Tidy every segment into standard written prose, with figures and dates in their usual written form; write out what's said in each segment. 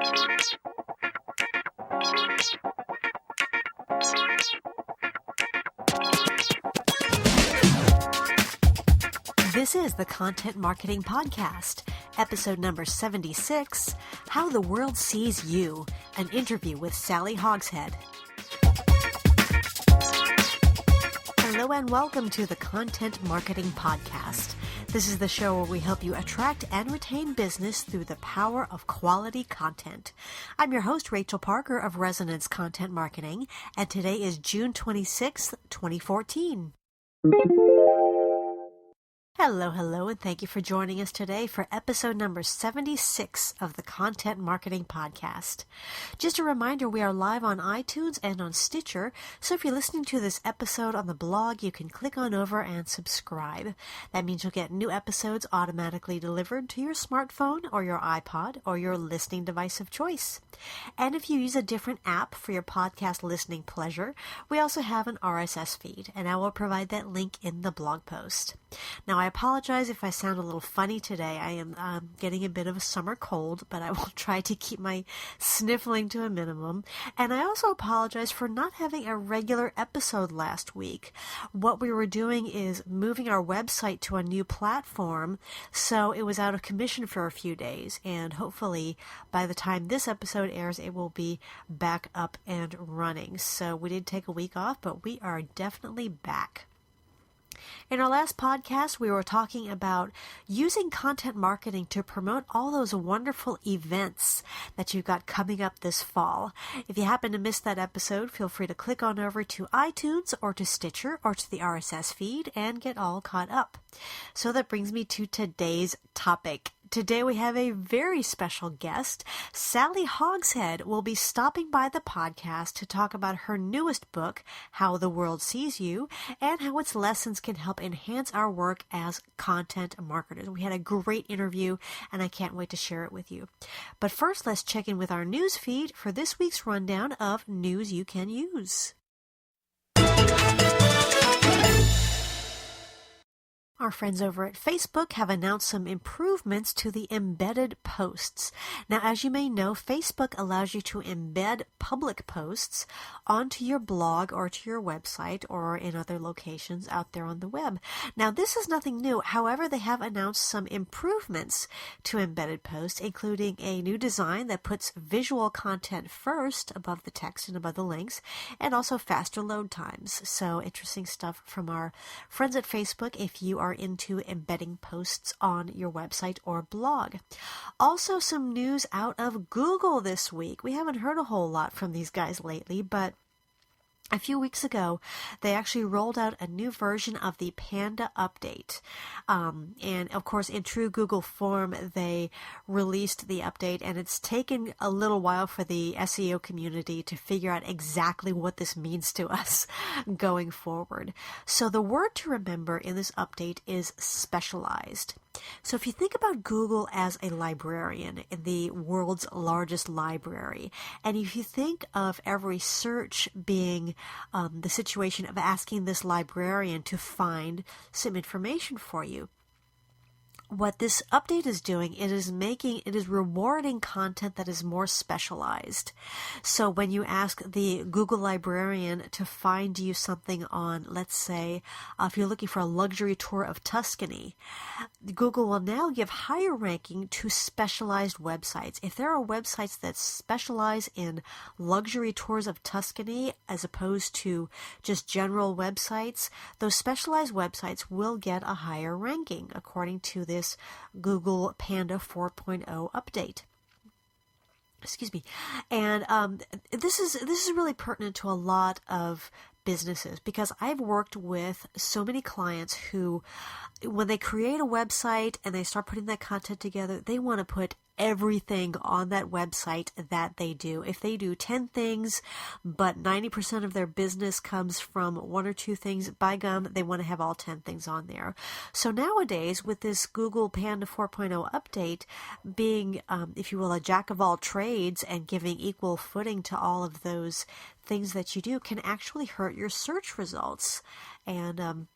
This is the Content Marketing Podcast, episode number 76, How the World Sees You, an interview with Sally Hogshead. Hello and welcome to the Content Marketing Podcast. This is the show where we help you attract and retain business through the power of quality content. I'm your host, Rachel Parker of Resonance Content Marketing, and today is June 26th, 2014. Hello, and thank you for joining us today for episode number 76 of the Content Marketing Podcast. Just a reminder, we are live on iTunes and on Stitcher, so if you're listening to this episode on the blog, you can click on over and subscribe. That means you'll get new episodes automatically delivered to your smartphone or your iPod or your listening device of choice. And if you use a different app for your podcast listening pleasure, we also have an RSS feed, and I will provide that link in the blog post. Now, I apologize if I sound a little funny today. I am getting a bit of a summer cold, but I will try to keep my sniffling to a minimum. And I also apologize for not having a regular episode last week. What we were doing is moving our website to a new platform, so it was out of commission for a few days. And hopefully, by the time this episode airs, it will be back up and running. So we did take a week off, but we are definitely back. In our last podcast, we were talking about using content marketing to promote all those wonderful events that you've got coming up this fall. If you happen to miss that episode, feel free to click on over to iTunes or to Stitcher or to the RSS feed and get all caught up. So that brings me to today's topic. Today we have a very special guest. Sally Hogshead will be stopping by the podcast to talk about her newest book, How the World Sees You, and how its lessons can help enhance our work as content marketers. We had a great interview, and I can't wait to share it with you. But first, let's check in with our news feed for this week's rundown of news you can use. Our friends over at Facebook have announced some improvements to the embedded posts. Now, as you may know, Facebook allows you to embed public posts onto your blog or to your website or in other locations out there on the web. Now, this is nothing new. However, they have announced some improvements to embedded posts, including a new design that puts visual content first above the text and above the links, and also faster load times. So, interesting stuff from our friends at Facebook if you are into embedding posts on your website or blog. Also, some news out of Google this week. We haven't heard a whole lot from these guys lately, but a few weeks ago, they actually rolled out a new version of the Panda update. And of course, in true Google form, they released the update, and it's taken a little while for the SEO community to figure out exactly what this means to us going forward. So the word to remember in this update is specialized. So if you think about Google as a librarian in the world's largest library, and if you think of every search being the situation of asking this librarian to find some information for you, what this update is doing, it is rewarding content that is more specialized. So when you ask the Google librarian to find you something on, let's say, if you're looking for a luxury tour of Tuscany, Google will now give higher ranking to specialized websites. If there are websites that specialize in luxury tours of Tuscany as opposed to just general websites, those specialized websites will get a higher ranking according to this Google Panda 4.0 update. Excuse me. And this is really pertinent to a lot of businesses, because I've worked with so many clients who, when they create a website and they start putting that content together, they want to put everything on that website that they do. If they do 10 things, but 90% of their business comes from one or two things, by gum, they want to have all 10 things on there. So nowadays, with this Google Panda 4.0 update being, if you will, a jack of all trades and giving equal footing to all of those things that you do, can actually hurt your search results. And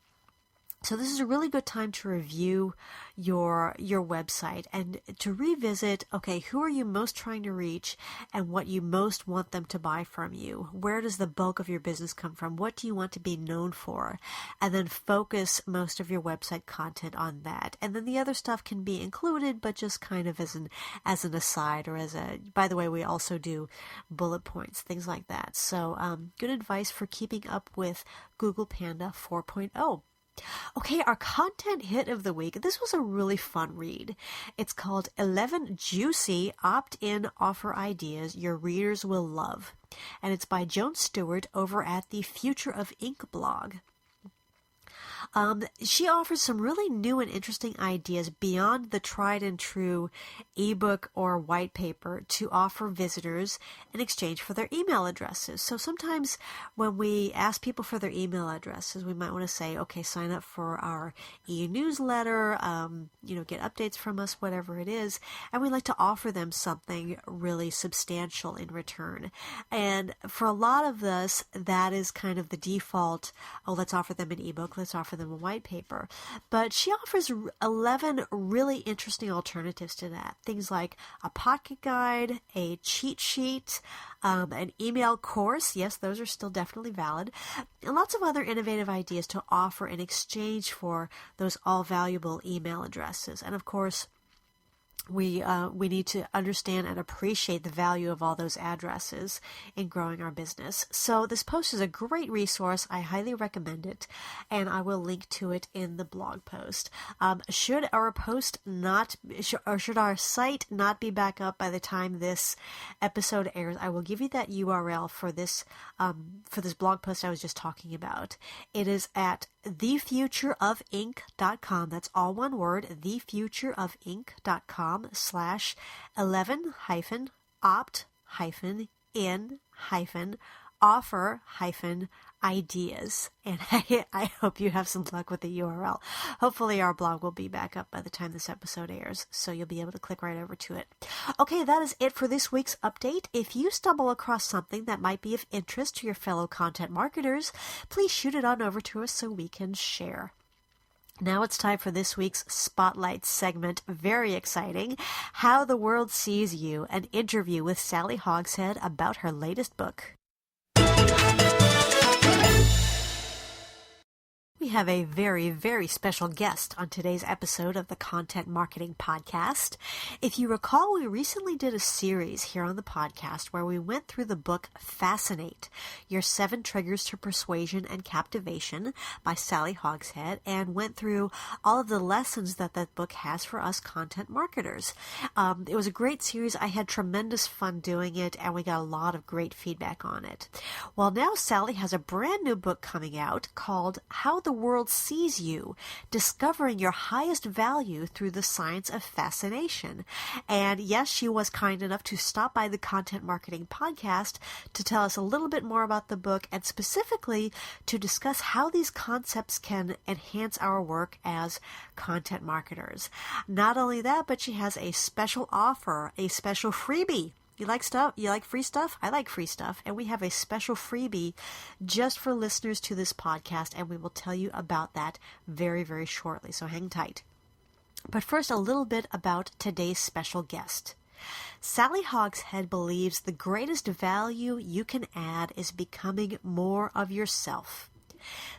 So this is a really good time to review your website and to revisit, okay, who are you most trying to reach and what you most want them to buy from you? Where does the bulk of your business come from? What do you want to be known for? And then focus most of your website content on that. And then the other stuff can be included, but just kind of as an aside, or by the way, we also do bullet points, things like that. So good advice for keeping up with Google Panda 4.0. Okay, our content hit of the week. This was a really fun read. It's called 11 Juicy Opt-in Offer Ideas Your Readers Will Love. And it's by Joan Stewart over at the Future of Ink blog. She offers some really new and interesting ideas beyond the tried and true ebook or white paper to offer visitors in exchange for their email addresses. So sometimes when we ask people for their email addresses, we might want to say, okay, sign up for our e-newsletter, get updates from us, whatever it is. And we like to offer them something really substantial in return. And for a lot of us, that is kind of the default. Oh, let's offer them an ebook. Let's offer them a white paper. But she offers 11 really interesting alternatives to that. Things like a pocket guide, a cheat sheet, an email course. Yes, those are still definitely valid. And lots of other innovative ideas to offer in exchange for those all valuable email addresses. And of course, we need to understand and appreciate the value of all those addresses in growing our business. So this post is a great resource. I highly recommend it, and I will link to it in the blog post. Should our site not be back up by the time this episode airs, I will give you that URL for this blog post I was just talking about. It is at thefutureofink.com. That's all one word, thefuture-of-ink.com/11-opt-in-offer-ideas. And I hope you have some luck with the URL. Hopefully our blog will be back up by the time this episode airs, so you'll be able to click right over to it. Okay, that is it for this week's update. If you stumble across something that might be of interest to your fellow content marketers, please shoot it on over to us so we can share. Now it's time for this week's Spotlight segment. Very exciting. How the World Sees You, an interview with Sally Hogshead about her latest book. We have a very, very special guest on today's episode of the Content Marketing Podcast. If you recall, we recently did a series here on the podcast where we went through the book Fascinate, Your 7 Triggers to Persuasion and Captivation by Sally Hogshead, and went through all of the lessons that book has for us content marketers. It was a great series. I had tremendous fun doing it, and we got a lot of great feedback on it. Well, now Sally has a brand new book coming out called How the World Sees You, Discovering Your Highest Value Through the Science of Fascination. And yes, she was kind enough to stop by the Content Marketing Podcast to tell us a little bit more about the book and specifically to discuss how these concepts can enhance our work as content marketers. Not only that, but she has a special offer, a special freebie. You like stuff? You like free stuff? I like free stuff. And we have a special freebie just for listeners to this podcast, and we will tell you about that very, very shortly. So hang tight. But first, a little bit about today's special guest. Sally Hogshead believes the greatest value you can add is becoming more of yourself.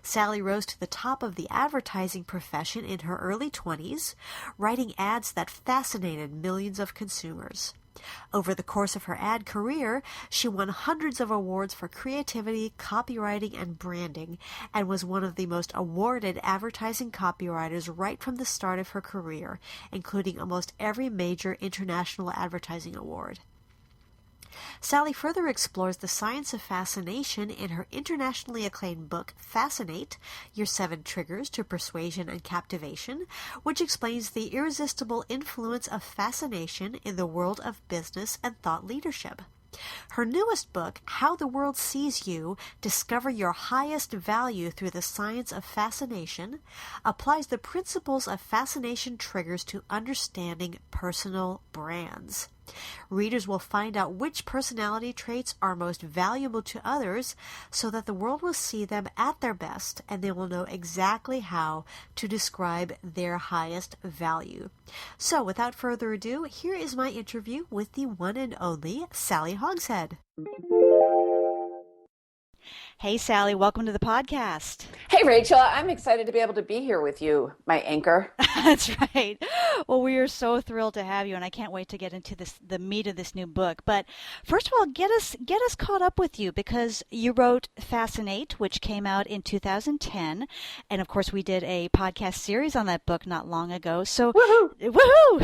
Sally rose to the top of the advertising profession in her early 20s, writing ads that fascinated millions of consumers. Over the course of her ad career, she won hundreds of awards for creativity, copywriting, and branding, and was one of the most awarded advertising copywriters right from the start of her career, including almost every major international advertising award. Sally further explores the science of fascination in her internationally acclaimed book, Fascinate, Your 7 Triggers to Persuasion and Captivation, which explains the irresistible influence of fascination in the world of business and thought leadership. Her newest book, How the World Sees You, Discover Your Highest Value Through the Science of Fascination, applies the principles of fascination triggers to understanding personal brands. Readers will find out which personality traits are most valuable to others so that the world will see them at their best and they will know exactly how to describe their highest value. So without further ado, here is my interview with the one and only Sally Hogshead. Hey, Sally, welcome to the podcast. Hey, Rachel, I'm excited to be able to be here with you, my anchor. That's right. Well, we are so thrilled to have you, and I can't wait to get into the meat of this new book. But first of all, get us caught up with you, because you wrote Fascinate, which came out in 2010, and of course we did a podcast series on that book not long ago. So, woohoo!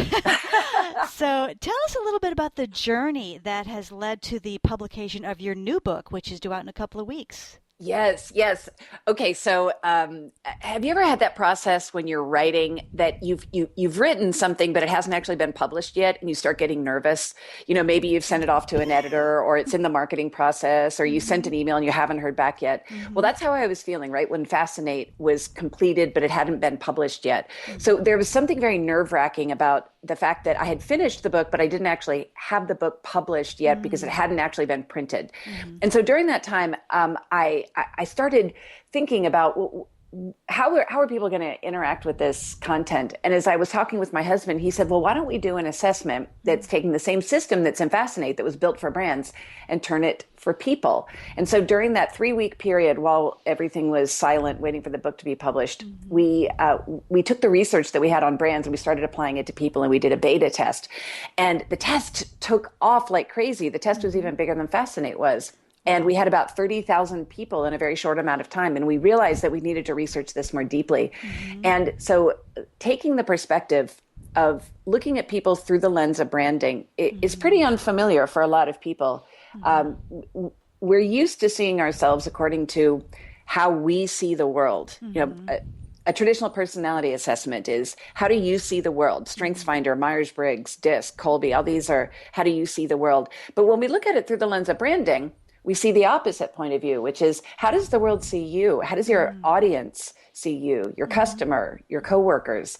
So, tell us a little bit about the journey that has led to the publication of your new book, which is due out in a couple of weeks. Yes, yes. Okay, so have you ever had that process when you're writing that you've written something, but it hasn't actually been published yet, and you start getting nervous? You know, maybe you've sent it off to an editor, or it's in the marketing process, or you sent an email and you haven't heard back yet. Well, that's how I was feeling, right, when Fascinate was completed, but it hadn't been published yet. So there was something very nerve-wracking about the fact that I had finished the book, but I didn't actually have the book published yet because it hadn't actually been printed. And so during that time, I started thinking about how are people going to interact with this content? And as I was talking with my husband, he said, well, why don't we do an assessment that's taking the same system that's in Fascinate that was built for brands and turn it for people? And so during that 3-week period, while everything was silent, waiting for the book to be published, we took the research that we had on brands and we started applying it to people, and we did a beta test. And the test took off like crazy. The test was even bigger than Fascinate was. And we had about 30,000 people in a very short amount of time. And we realized that we needed to research this more deeply. And so taking the perspective of looking at people through the lens of branding is pretty unfamiliar for a lot of people. We're used to seeing ourselves according to how we see the world. You know, a traditional personality assessment is, how do you see the world? StrengthsFinder, Myers-Briggs, DISC, Colby, all these are, how do you see the world? But when we look at it through the lens of branding, we see the opposite point of view, which is, how does the world see you? How does your audience see you, your customer, your coworkers?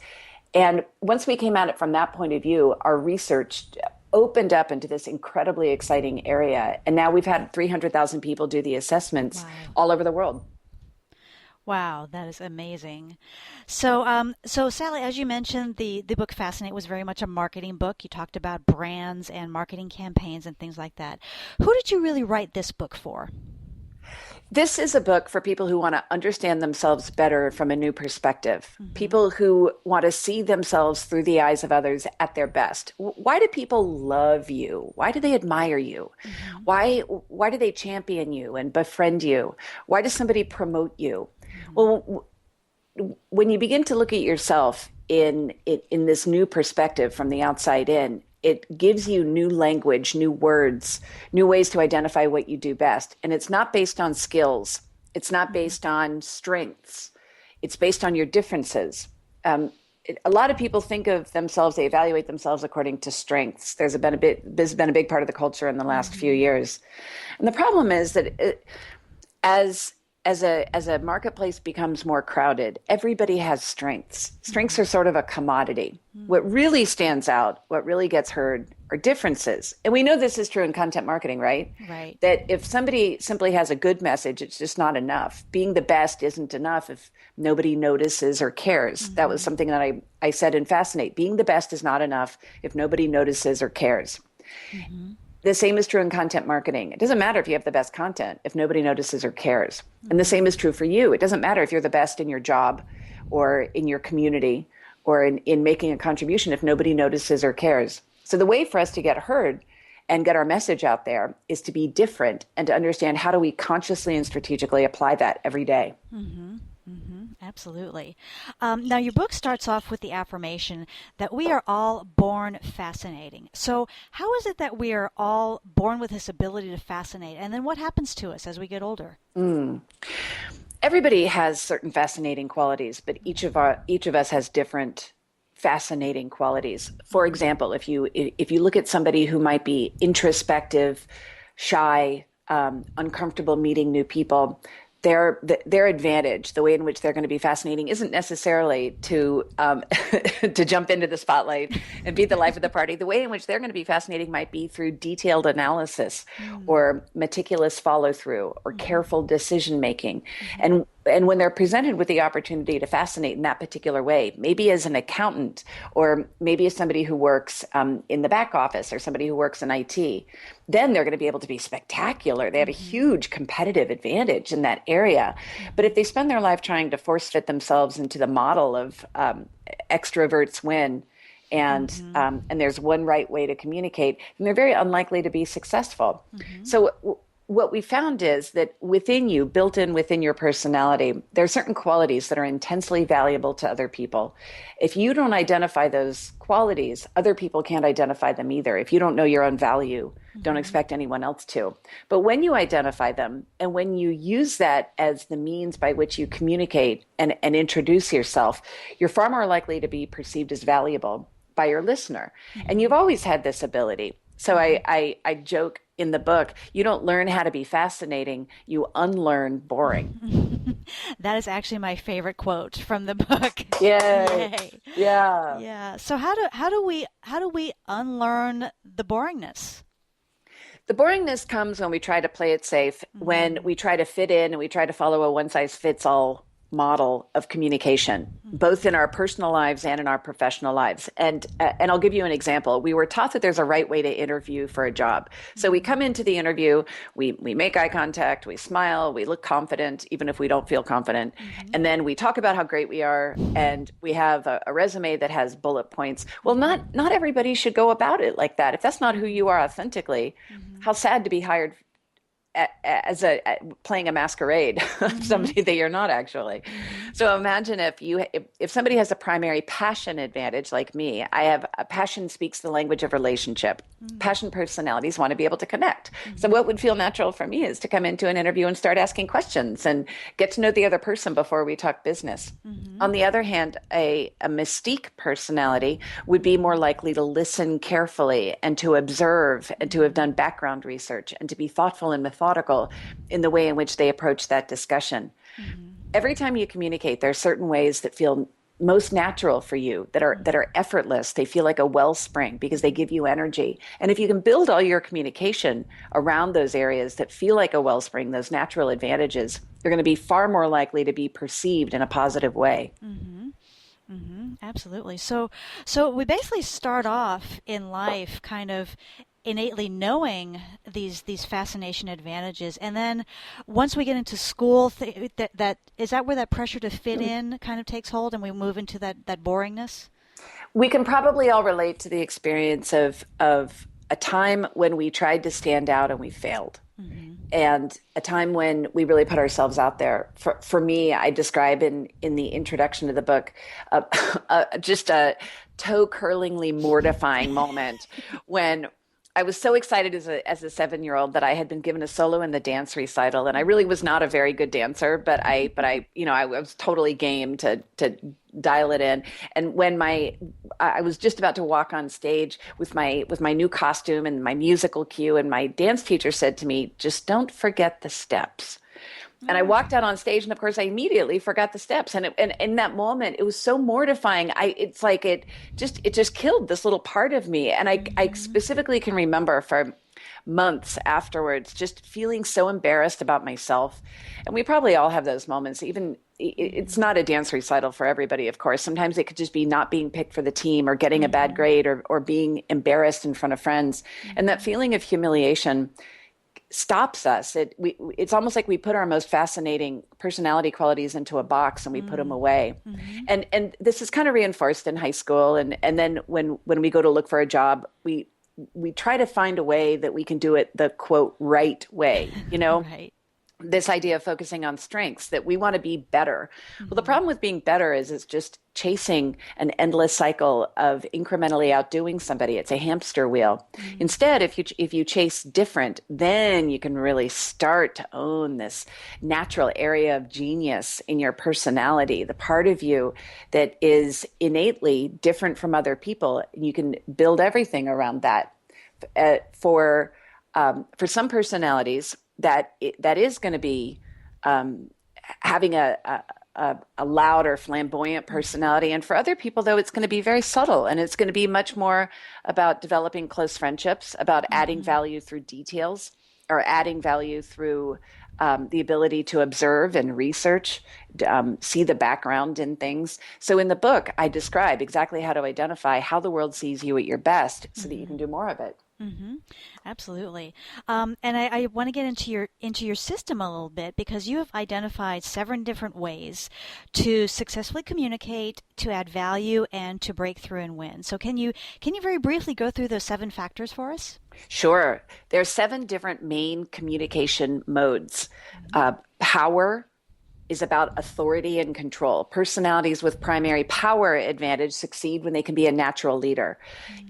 And once we came at it from that point of view, our research opened up into this incredibly exciting area. And now we've had 300,000 people do the assessments all over the world. Wow, that is amazing. So, Sally, as you mentioned, the book Fascinate was very much a marketing book. You talked about brands and marketing campaigns and things like that. Who did you really write this book for? This is a book for people who want to understand themselves better from a new perspective. People who want to see themselves through the eyes of others at their best. Why do people love you? Why do they admire you? Why do they champion you and befriend you? Why does somebody promote you? Well, when you begin to look at yourself in this new perspective from the outside in, it gives you new language, new words, new ways to identify what you do best. And it's not based on skills. It's not based on strengths. It's based on your differences. A lot of people think of themselves, they evaluate themselves according to strengths. This has been a big part of the culture in the last few years. And the problem is that as a marketplace becomes more crowded, everybody has strengths. Strengths are sort of a commodity. What really stands out, what really gets heard, are differences. And we know this is true in content marketing, right? Right. That if somebody simply has a good message, it's just not enough. Being the best isn't enough if nobody notices or cares. That was something that I said in Fascinate. Being the best is not enough if nobody notices or cares. The same is true in content marketing. It doesn't matter if you have the best content if nobody notices or cares. And the same is true for you. It doesn't matter if you're the best in your job or in your community or in making a contribution if nobody notices or cares. So the way for us to get heard and get our message out there is to be different and to understand, how do we consciously and strategically apply that every day. Absolutely. Now, your book starts off with the affirmation that we are all born fascinating. So how is it that we are all born with this ability to fascinate? And then what happens to us as we get older? Everybody has certain fascinating qualities, but each of us has different fascinating qualities. For example, if you look at somebody who might be introspective, shy, uncomfortable meeting new people, their advantage, the way in which they're going to be fascinating, isn't necessarily to to jump into the spotlight and be the life of the party. The way in which they're going to be fascinating might be through detailed analysis, or meticulous follow through, or careful decision making, and when they're presented with the opportunity to fascinate in that particular way, maybe as an accountant, or maybe as somebody who works in the back office, or somebody who works in IT, then they're going to be able to be spectacular. They have a huge competitive advantage in that area. But if they spend their life trying to force fit themselves into the model of extroverts win, and there's one right way to communicate, then they're very unlikely to be successful. So what we found is that within you, built in within your personality, there are certain qualities that are intensely valuable to other people. If you don't identify those qualities, other people can't identify them either. If you don't know your own value, don't expect anyone else to. But when you identify them, and when you use that as the means by which you communicate and introduce yourself, you're far more likely to be perceived as valuable by your listener. And you've always had this ability. So I joke in the book, you don't learn how to be fascinating, you unlearn boring. That is actually my favorite quote from the book. Yay. Yay. Yeah. Yeah. So how do we unlearn the boringness? The boringness comes when we try to play it safe, when we try to fit in and we try to follow a one size fits all model of communication, both in our personal lives and in our professional lives. And I'll give you an example. We were taught that there's a right way to interview for a job. So we come into the interview, we make eye contact, we smile, we look confident, even if we don't feel confident. And then we talk about how great we are, and we have a resume that has bullet points. Well, not everybody should go about it like that. If that's not who you are authentically, how sad to be hired as playing a masquerade of somebody that you're not actually. So imagine if somebody has a primary passion advantage like me. I have a passion speaks the language of relationship. Passion personalities want to be able to connect. So what would feel natural for me is to come into an interview and start asking questions and get to know the other person before we talk business. On the other hand, a mystique personality would be more likely to listen carefully and to observe and to have done background research and to be thoughtful and methodical in the way in which they approach that discussion. Every time you communicate, there are certain ways that feel most natural for you, that are effortless. They feel like a wellspring because they give you energy. And if you can build all your communication around those areas that feel like a wellspring, those natural advantages, you're going to be far more likely to be perceived in a positive way. Absolutely. So we basically start off in life kind of innately knowing these fascination advantages, and then once we get into school, that is that where that pressure to fit in kind of takes hold, and we move into that boringness. We can probably all relate to the experience of a time when we tried to stand out and we failed. And a time when we really put ourselves out there. For me, I describe in the introduction to the book just a toe-curlingly mortifying moment when I was so excited as a 7-year-old that I had been given a solo in the dance recital, and I really was not a very good dancer, but I was totally game to dial it in. And when I was just about to walk on stage with my new costume and my musical cue, and my dance teacher said to me, "Just don't forget the steps." And I walked out on stage, and of course, I immediately forgot the steps. And in that moment, it was so mortifying. It's like it just killed this little part of me. And I specifically can remember for months afterwards, just feeling so embarrassed about myself. And we probably all have those moments. Even it's not a dance recital for everybody, of course. Sometimes it could just be not being picked for the team, or getting a bad grade, or being embarrassed in front of friends. And that feeling of humiliation stops us. It's almost like we put our most fascinating personality qualities into a box and we put them away. And this is kind of reinforced in high school. And then when we go to look for a job, we try to find a way that we can do it the quote right way, Right. This idea of focusing on strengths, that we want to be better. Well, the problem with being better is it's just chasing an endless cycle of incrementally outdoing somebody. It's a hamster wheel. Instead, if you chase different, then you can really start to own this natural area of genius in your personality, the part of you that is innately different from other people. You can build everything around that. For some personalities, that is going to be having a loud or flamboyant personality. And for other people, though, it's going to be very subtle, and it's going to be much more about developing close friendships, about adding value through details, or adding value through the ability to observe and research, see the background in things. So in the book, I describe exactly how to identify how the world sees you at your best so that you can do more of it. Mm-hmm. Absolutely. And I want to get into your system a little bit, because you have identified 7 different ways to successfully communicate, to add value, and to break through and win. So can you very briefly go through those 7 factors for us? Sure. There are 7 different main communication modes. Power is about authority and control. Personalities with primary power advantage succeed when they can be a natural leader.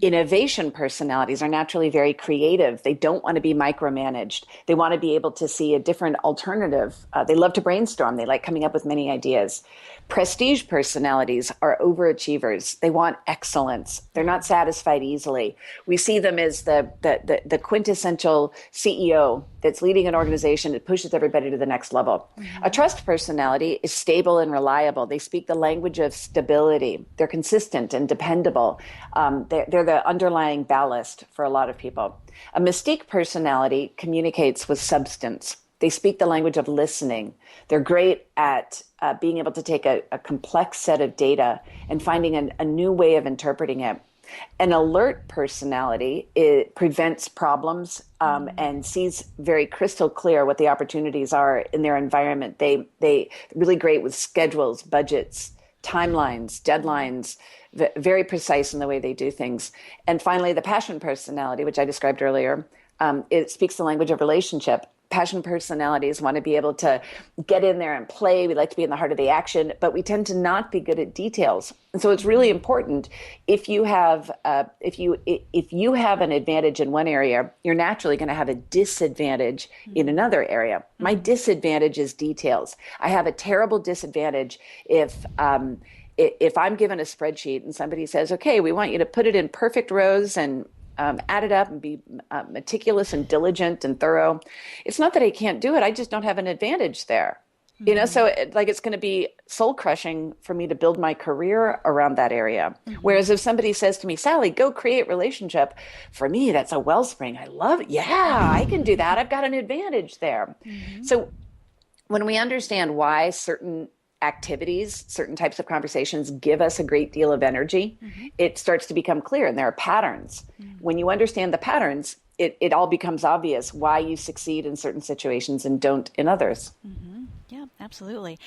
Innovation personalities are naturally very creative. They don't want to be micromanaged. They want to be able to see a different alternative. They love to brainstorm. They like coming up with many ideas. Prestige personalities are overachievers. They want excellence. They're not satisfied easily. We see them as the quintessential CEO that's leading an organization that pushes everybody to the next level. A trust personality is stable and reliable. They speak the language of stability. They're consistent and dependable. They're the underlying ballast for a lot of people. A mystique personality communicates with substance. They speak the language of listening. They're great at being able to take a complex set of data and finding a new way of interpreting it. An alert personality, it prevents problems and sees very crystal clear what the opportunities are in their environment. They really great with schedules, budgets, timelines, deadlines, very precise in the way they do things. And finally, the passion personality, which I described earlier, it speaks the language of relationship. Passion personalities want to be able to get in there and play. We like to be in the heart of the action, but we tend to not be good at details. And so it's really important, if you have if you have an advantage in one area, you're naturally going to have a disadvantage in another area. My disadvantage is details. I have a terrible disadvantage if I'm given a spreadsheet and somebody says, "Okay, we want you to put it in perfect rows and add it up and be meticulous and diligent and thorough." It's not that I can't do it. I just don't have an advantage there. So it's going to be soul crushing for me to build my career around that area. Whereas if somebody says to me, "Sally, go create relationship," for me, that's a wellspring. I love it. Yeah, I can do that. I've got an advantage there. So when we understand why certain activities, certain types of conversations give us a great deal of energy, it starts to become clear, and there are patterns. When you understand the patterns, it all becomes obvious why you succeed in certain situations and don't in others. Yeah, absolutely.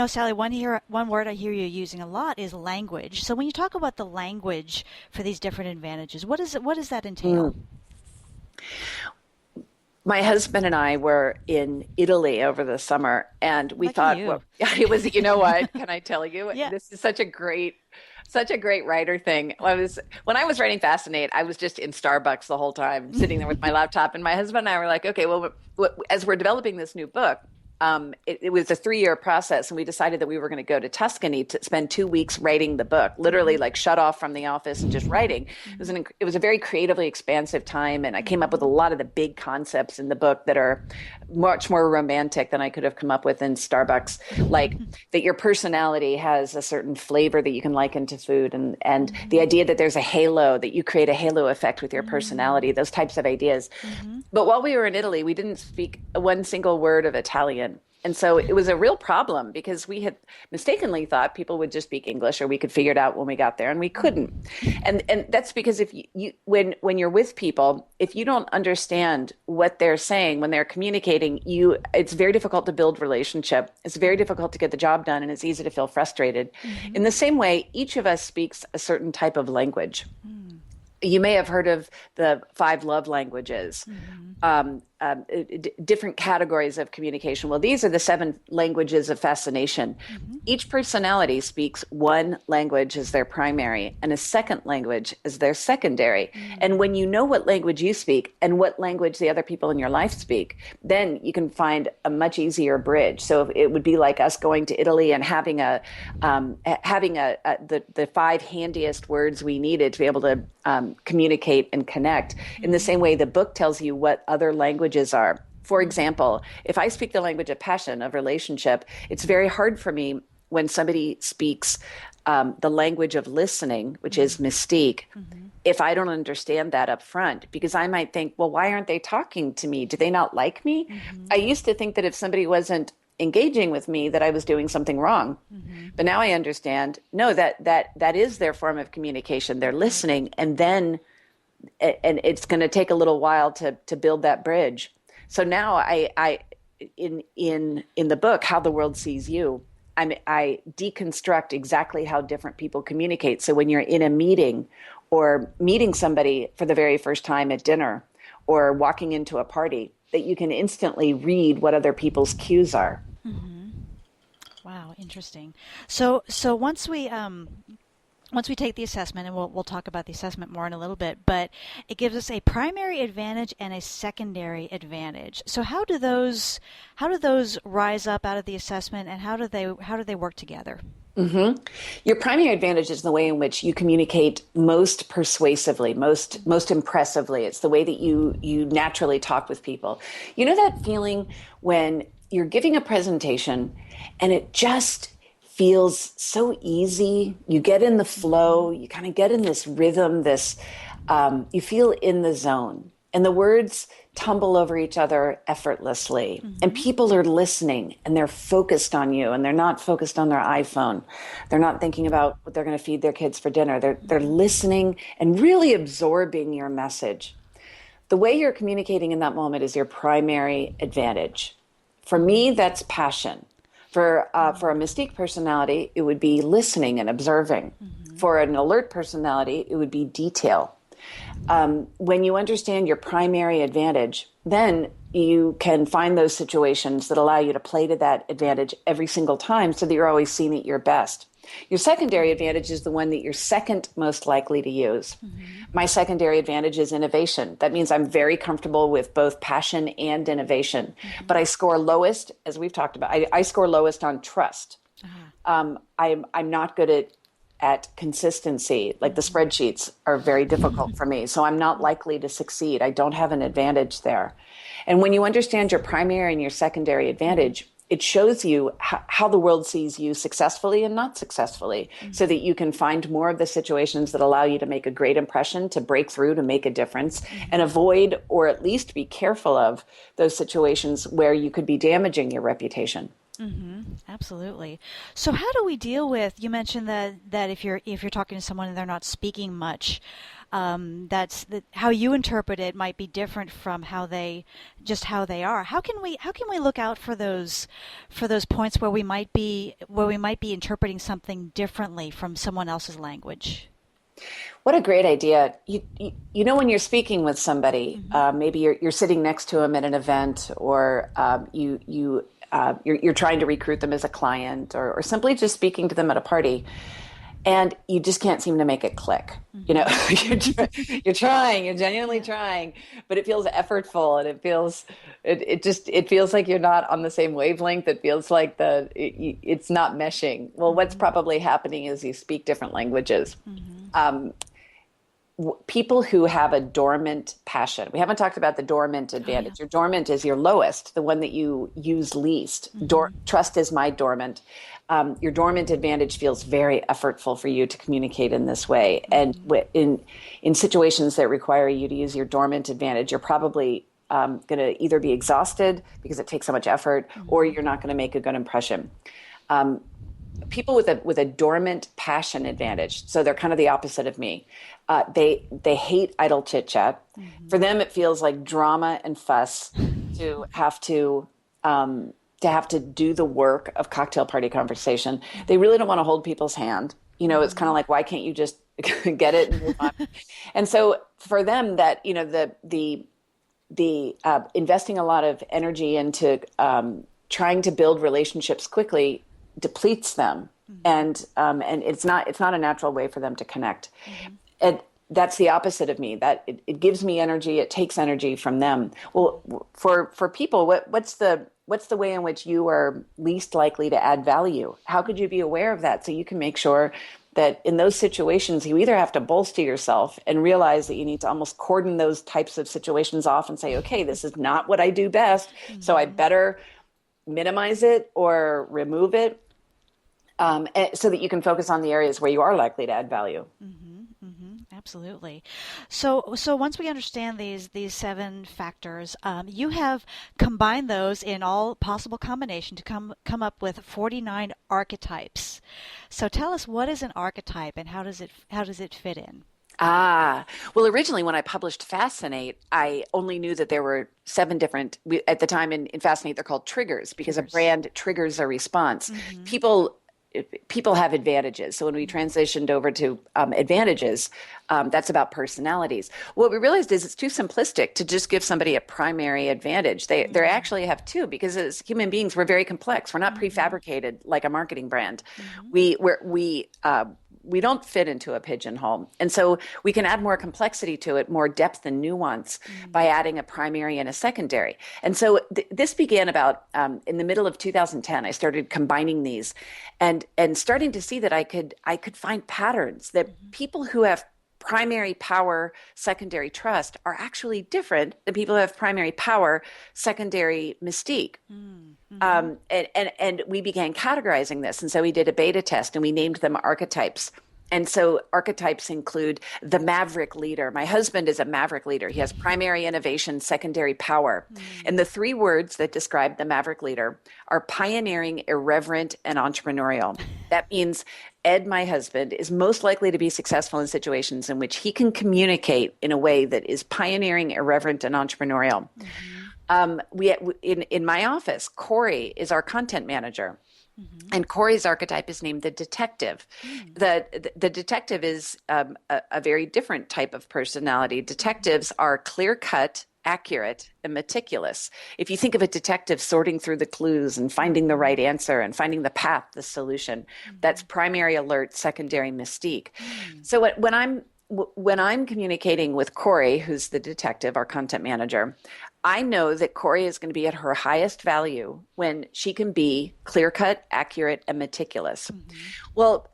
Sally, one word I hear you using a lot is language. So when you talk about the language for these different advantages, what does that entail? My husband and I were in Italy over the summer, and we thought, well, it was, what, can I tell you? Yeah. This is such a great writer thing. When I was writing Fascinate, I was just in Starbucks the whole time, sitting there with my laptop, and my husband and I were like, okay, well, as we're developing this new book, it was a 3-year process, and we decided that we were going to go to Tuscany to spend 2 weeks writing the book, literally like shut off from the office and just writing. It was a very creatively expansive time, and I came up with a lot of the big concepts in the book that are much more romantic than I could have come up with in Starbucks, like that your personality has a certain flavor that you can liken to food, and the idea that there's a halo, that you create a halo effect with your personality, those types of ideas. But while we were in Italy, we didn't speak one single word of Italian. And so it was a real problem, because we had mistakenly thought people would just speak English, or we could figure it out when we got there, and we couldn't. And that's because if when you're with people, if you don't understand what they're saying when they're communicating, it's very difficult to build relationship. It's very difficult to get the job done, and it's easy to feel frustrated. In the same way, each of us speaks a certain type of language. You may have heard of the 5 love languages. Different categories of communication. Well, these are the 7 languages of fascination. Each personality speaks one language as their primary and a second language as their secondary. And when you know what language you speak and what language the other people in your life speak, then you can find a much easier bridge. So it would be like us going to Italy and having the 5 handiest words we needed to be able to communicate and connect. In the same way, the book tells you what other languages are. For example, if I speak the language of passion, of relationship, it's very hard for me when somebody speaks the language of listening, which is mystique, if I don't understand that up front, because I might think, well, why aren't they talking to me? Do they not like me? I used to think that if somebody wasn't engaging with me, that I was doing something wrong. But now I understand, no, that is their form of communication. They're listening, and it's going to take a little while to build that bridge. So now I in the book, How the World Sees You, I deconstruct exactly how different people communicate. So when you're in a meeting or meeting somebody for the very first time at dinner or walking into a party, that you can instantly read what other people's cues are. Wow, interesting. So once we take the assessment, and we'll talk about the assessment more in a little bit, but it gives us a primary advantage and a secondary advantage. So how do those rise up out of the assessment, and how do they work together? Your primary advantage is the way in which you communicate most persuasively, most impressively. It's the way that you naturally talk with people. You know that feeling when you're giving a presentation and it just feels so easy. You get in the flow, you kind of get in this rhythm, you feel in the zone, and the words tumble over each other effortlessly. And people are listening, and they're focused on you, and they're not focused on their iPhone. They're not thinking about what they're going to feed their kids for dinner. They're listening and really absorbing your message. The way you're communicating in that moment is your primary advantage. For me, that's passion. For a mystique personality, it would be listening and observing. For an alert personality, it would be detail. When you understand your primary advantage, then you can find those situations that allow you to play to that advantage every single time so that you're always seen at your best. Your secondary advantage is the one that you're second most likely to use. My secondary advantage is innovation. That means I'm very comfortable with both passion and innovation. But I score lowest, as we've talked about, I score lowest on trust. I'm not good at consistency. Like the spreadsheets are very difficult for me. So I'm not likely to succeed. I don't have an advantage there. And when you understand your primary and your secondary advantage, it shows you how the world sees you successfully and not successfully, so that you can find more of the situations that allow you to make a great impression, to break through, to make a difference, and avoid, or at least be careful of, those situations where you could be damaging your reputation. Absolutely. So how do we deal with, you mentioned that if you're talking to someone and they're not speaking much, how you interpret it might be different from how they are. How can we look out for those points where we might be interpreting something differently from someone else's language? What a great idea. You know, when you're speaking with somebody, maybe you're sitting next to them at an event, or you're trying to recruit them as a client, or simply just speaking to them at a party, and you just can't seem to make it click. You know, you're trying, you're genuinely trying, but it feels effortful, and it feels like you're not on the same wavelength. It feels like it's not meshing. Well, what's probably happening is you speak different languages. People who have a dormant passion. We haven't talked about the dormant advantage. Your dormant is your lowest, the one that you use least. Trust is my dormant. Your dormant advantage feels very effortful for you to communicate in this way. And in situations that require you to use your dormant advantage, you're probably going to either be exhausted because it takes so much effort, or you're not going to make a good impression. People with a dormant passion advantage, so they're kind of the opposite of me. They hate idle chit chat. For them, it feels like drama and fuss to have to do the work of cocktail party conversation. They really don't want to hold people's hand. You know, it's kind of like, why can't you just get it and move on? And so for them, that, you know, the investing a lot of energy into trying to build relationships quickly depletes them, and it's not a natural way for them to connect. And that's the opposite of me. That it gives me energy. It takes energy from them. Well, for people, what's the way in which you are least likely to add value? How could you be aware of that so you can make sure that in those situations, you either have to bolster yourself and realize that you need to almost cordon those types of situations off and say, okay, this is not what I do best, so I better minimize it or remove it, so that you can focus on the areas where you are likely to add value. Absolutely. So once we understand these 7 factors, you have combined those in all possible combination to come up with 49 archetypes. So tell us, what is an archetype and how does it fit in? Well, originally when I published Fascinate, I only knew that there were 7 different, at the time in Fascinate, they're called triggers because a brand triggers a response. People have advantages. So when we transitioned over to advantages, that's about personalities. What we realized is it's too simplistic to just give somebody a primary advantage. They actually have 2, because as human beings, we're very complex. We're not prefabricated like a marketing brand. We don't fit into a pigeonhole. And so we can add more complexity to it, more depth and nuance by adding a primary and a secondary. And so this began about in the middle of 2010. I started combining these and starting to see that I could find patterns that people who have primary power, secondary trust are actually different than people who have primary power, secondary mystique. And we began categorizing this. And so we did a beta test and we named them archetypes. And so archetypes include the maverick leader. My husband is a maverick leader. He has primary innovation, secondary power. And the 3 words that describe the maverick leader are pioneering, irreverent, and entrepreneurial. That means Ed, my husband, is most likely to be successful in situations in which he can communicate in a way that is pioneering, irreverent, and entrepreneurial. In my office, Corey is our content manager. And Corey's archetype is named the detective. The detective is a very different type of personality. Detectives are clear-cut, accurate, and meticulous. If you think of a detective sorting through the clues and finding the right answer and finding the path, the solution, that's primary alert, secondary mystique. So when I'm communicating with Corey, who's the detective, our content manager, I know that Corey is going to be at her highest value when she can be clear-cut, accurate, and meticulous. Well,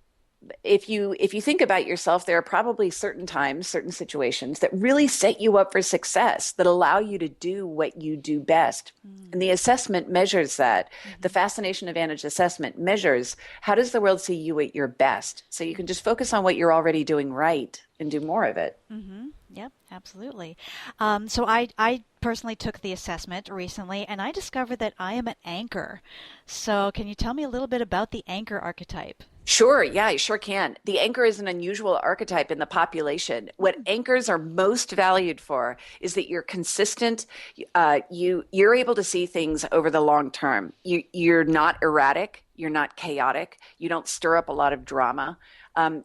if you think about yourself, there are probably certain times, certain situations that really set you up for success, that allow you to do what you do best. And the assessment measures that. The Fascination Advantage assessment measures how does the world see you at your best. So you can just focus on what you're already doing right and do more of it. Yep, absolutely. So I personally took the assessment recently, and I discovered that I am an anchor. So can you tell me a little bit about the anchor archetype? Sure. Yeah, I sure can. The anchor is an unusual archetype in the population. What anchors are most valued for is that you're consistent. You're able to see things over the long term. You're not erratic. You're not chaotic. You don't stir up a lot of drama.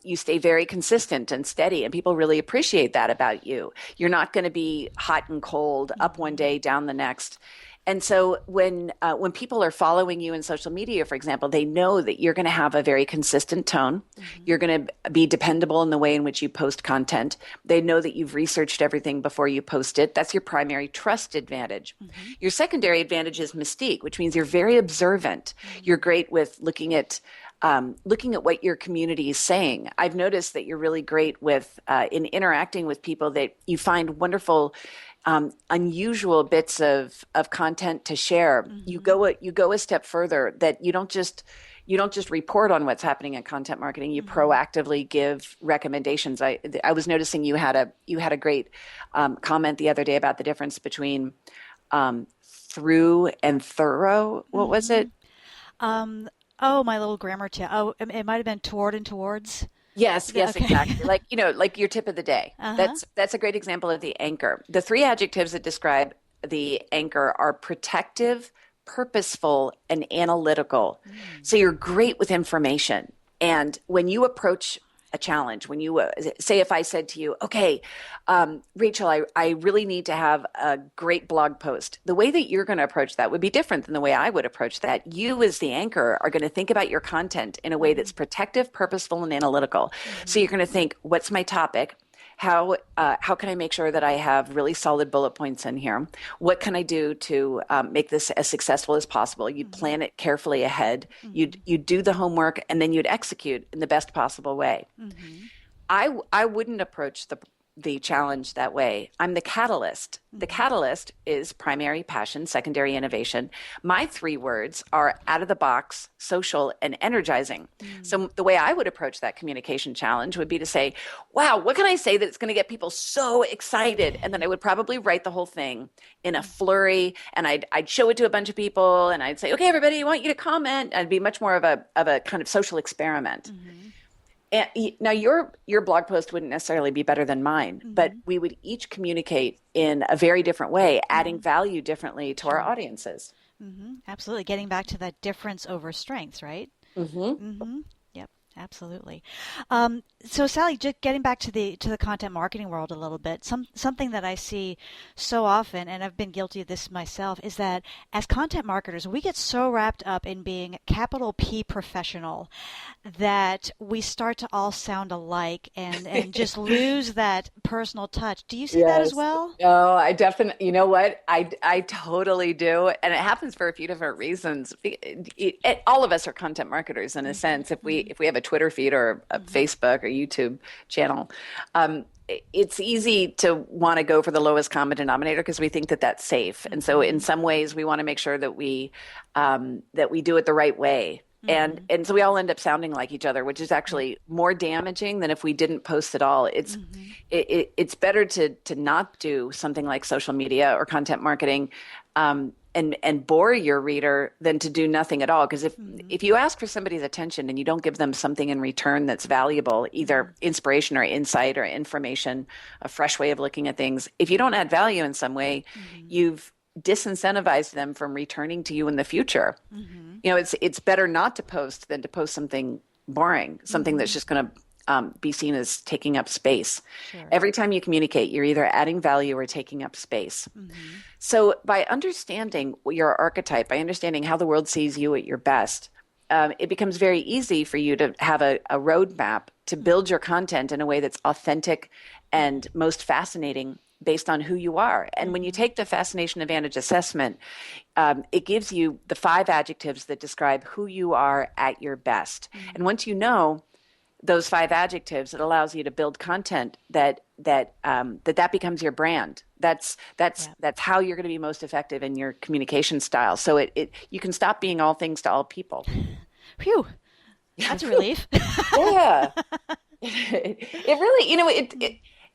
You stay very consistent and steady, and people really appreciate that about you. You're not going to be hot and cold, up one day, down the next. And so when people are following you in social media, for example, they know that you're going to have a very consistent tone. You're going to be dependable in the way in which you post content. They know that you've researched everything before you post it. That's your primary trust advantage. Your secondary advantage is mystique, which means you're very observant. You're great with looking at what your community is saying. I've noticed that you're really great with in interacting with people, that you find wonderful unusual bits of content to share. You go a step further, that you don't just report on what's happening in content marketing. You proactively give recommendations. I was noticing you had a great comment the other day about the difference between through and thorough. What was it? Oh, my little grammar tip. Oh, it might have been toward and towards. Yes, Okay. exactly. Like your tip of the day. That's a great example of the anchor. The 3 adjectives that describe the anchor are protective, purposeful, and analytical. So you're great with information. And when you approach a challenge, when you say, if I said to you, okay, Rachel, I really need to have a great blog post, the way that you're going to approach that would be different than the way I would approach that. You, as the anchor, are going to think about your content in a way that's protective, purposeful, and analytical. So you're going to think, what's my topic? how can I make sure that I have really solid bullet points in here? What can I do to make this as successful as possible? You'd plan it carefully ahead. You'd do the homework, and then you'd execute in the best possible way. I wouldn't approach the challenge that way. I'm the catalyst. The catalyst is primary passion, secondary innovation. My 3 words are out of the box, social, and energizing. So the way I would approach that communication challenge would be to say, wow, what can I say that's going to get people so excited? And then I would probably write the whole thing in a flurry, and I'd show it to a bunch of people, and I'd say, okay, everybody, I want you to comment. I'd be much more of a kind of social experiment. And now your blog post wouldn't necessarily be better than mine, but we would each communicate in a very different way, adding value differently to our audiences. Absolutely. Getting back to that difference over strengths, right? Yep, absolutely. So Sally, just getting back to the content marketing world a little bit, something that I see so often, and I've been guilty of this myself, is that as content marketers, we get so wrapped up in being capital P professional that we start to all sound alike and just lose that personal touch. Do you see that as well? No, I definitely, you know what? I totally do. And it happens for a few different reasons. All of us are content marketers in a sense. If we have a Twitter feed or a Facebook or YouTube channel, it's easy to want to go for the lowest common denominator because we think that that's safe. And so in some ways we want to make sure that we do it the right way. And so we all end up sounding like each other, which is actually more damaging than if we didn't post at all. It's better to not do something like social media or content marketing and bore your reader than to do nothing at all. Because if you ask for somebody's attention and you don't give them something in return that's valuable, either inspiration or insight or information, a fresh way of looking at things, if you don't add value in some way, you've disincentivized them from returning to you in the future. You know, it's better not to post than to post something boring, something that's just going to be seen as taking up space. Sure. Every time you communicate, you're either adding value or taking up space. So by understanding your archetype, by understanding how the world sees you at your best, it becomes very easy for you to have a roadmap to build your content in a way that's authentic and most fascinating based on who you are. And when you take the Fascination Advantage assessment, it gives you the 5 adjectives that describe who you are at your best. And once you know those 5 adjectives, it allows you to build content that becomes your brand. That's how you're going to be most effective in your communication style. So you can stop being all things to all people. Phew, that's a relief. Yeah, it really, you know,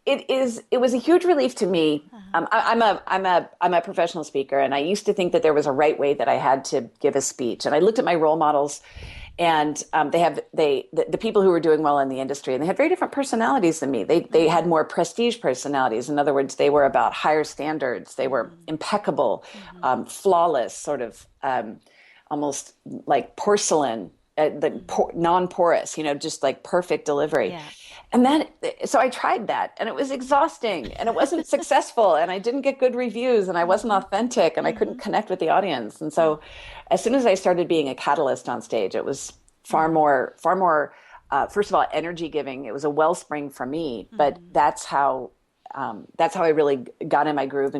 it was a huge relief to me. I'm a professional speaker, and I used to think that there was a right way that I had to give a speech. And I looked at my role models, and the people who were doing well in the industry, and they had very different personalities than me. They had more prestige personalities. In other words, they were about higher standards. They were impeccable, flawless, sort of almost like porcelain, non-porous, you know, just like perfect delivery. Yeah. And so I tried that, and it was exhausting, and it wasn't successful, and I didn't get good reviews, and I wasn't authentic, and I couldn't connect with the audience. And so as soon as I started being a catalyst on stage, it was far more, first of all, energy giving. It was a wellspring for me, but that's how I really got in my groove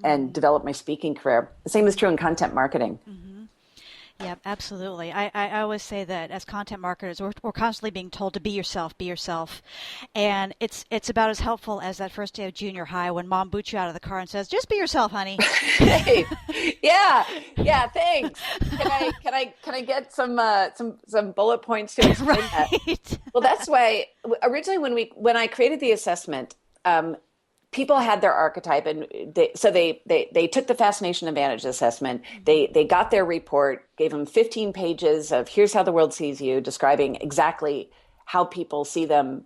and developed my speaking career. The same is true in content marketing. Yeah, absolutely. I always say that as content marketers, we're constantly being told to be yourself. And it's about as helpful as that first day of junior high when mom boots you out of the car and says, just be yourself, honey. Hey, yeah, thanks. Can I get some bullet points to explain that? Well, that's why originally when I created the assessment, people had their archetype, and they took the Fascination Advantage assessment. They got their report, gave them 15 pages of here's how the world sees you, describing exactly how people see them.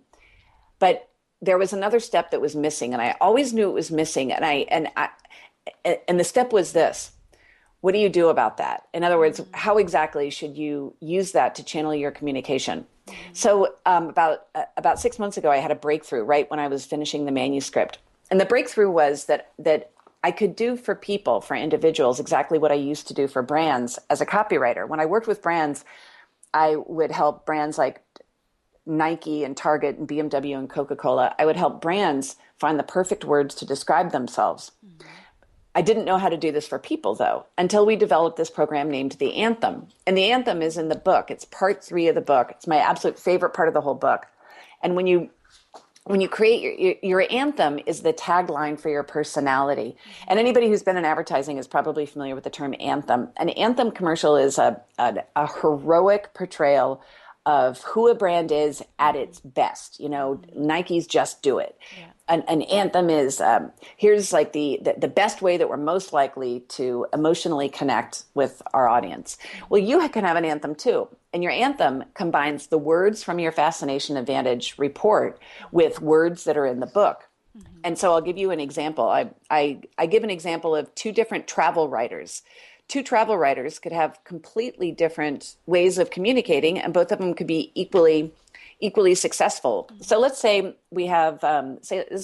But there was another step that was missing, and I always knew it was missing. And the step was this: what do you do about that? In other words, how exactly should you use that to channel your communication? So about 6 months ago, I had a breakthrough right when I was finishing the manuscript. And the breakthrough was that I could do for people, for individuals, exactly what I used to do for brands as a copywriter. When I worked with brands, I would help brands like Nike and Target and BMW and Coca-Cola. I would help brands find the perfect words to describe themselves. I didn't know how to do this for people, though, until we developed this program named The Anthem. And The Anthem is in the book. It's part 3 of the book. It's my absolute favorite part of the whole book. And when you create your anthem is the tagline for your personality. And anybody who's been in advertising is probably familiar with the term anthem. An anthem commercial is a heroic portrayal of who a brand is at its best. You know, Nike's Just Do It. Yeah. An anthem is, here's like the best way that we're most likely to emotionally connect with our audience. Well, you can have an anthem too. And your anthem combines the words from your Fascination Advantage report with words that are in the book. And so I'll give you an example. I give an example of 2 different travel writers. 2 travel writers could have completely different ways of communicating, and both of them could be equally successful. So let's say we have